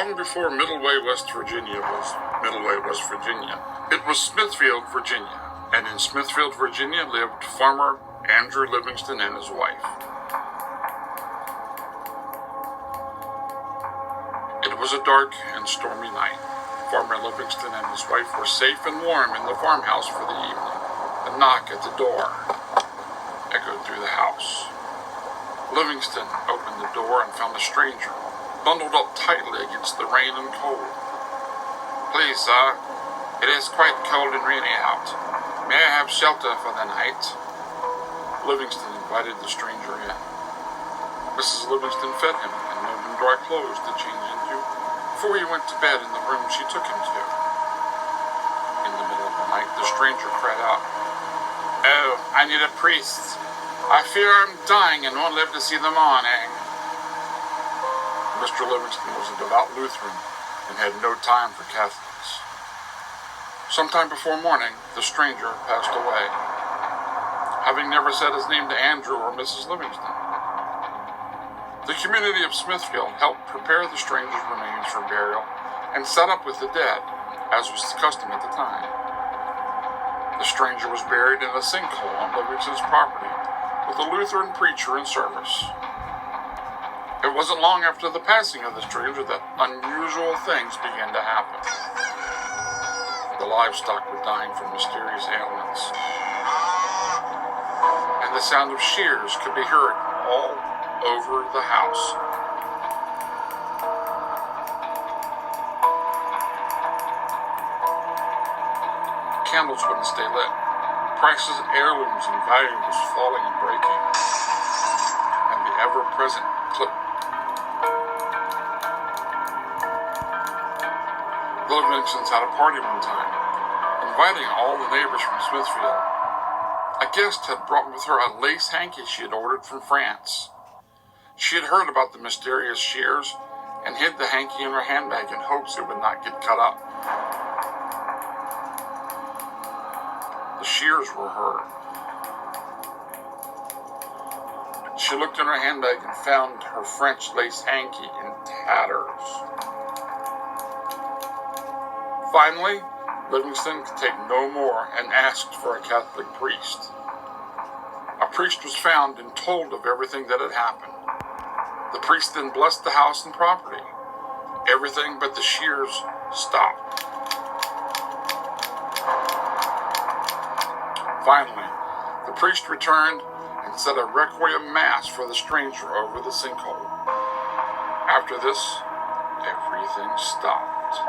Long before Middle Way, West Virginia was Middle Way, West Virginia, it was Smithfield, Virginia. And in Smithfield, Virginia lived farmer Andrew Livingston and his wife. It was a dark and stormy night. Farmer Livingston and his wife were safe and warm in the farmhouse for the evening. A knock at the door echoed through the house. Livingston opened the door and found a stranger, bundled up tightly against the rain and cold. "Please, sir, it is quite cold and rainy out. May I have shelter for the night?" Livingston invited the stranger in. Mrs. Livingston fed him and loaned him dry clothes to change into before he went to bed in the room she took him to. In the middle of the night, the stranger cried out, "Oh, I need a priest. I fear I'm dying and won't live to see the morning." Mr. Livingston was a devout Lutheran and had no time for Catholics. Sometime before morning, the stranger passed away, having never said his name to Andrew or Mrs. Livingston. The community of Smithfield helped prepare the stranger's remains for burial and set up with the dead, as was the custom at the time. The stranger was buried in a sinkhole on Livingston's property with a Lutheran preacher in service. It wasn't long after the passing of the stranger that unusual things began to happen. The livestock were dying from mysterious ailments, and the sound of shears could be heard all over the house. Candles wouldn't stay lit. Prices of heirlooms and valuables falling and breaking, and the ever-present clip. The Livingston's had a party one time, inviting all the neighbors from Smithfield. A guest had brought with her a lace hanky she had ordered from France. She had heard about the mysterious shears and hid the hanky in her handbag in hopes it would not get cut up. The shears were her. She looked in her handbag and found her French lace hanky in tatters. Finally, Livingston could take no more and asked for a Catholic priest. A priest was found and told of everything that had happened. The priest then blessed the house and property. Everything but the shears stopped. Finally, the priest returned and said a requiem mass for the stranger over the sinkhole. After this, everything stopped.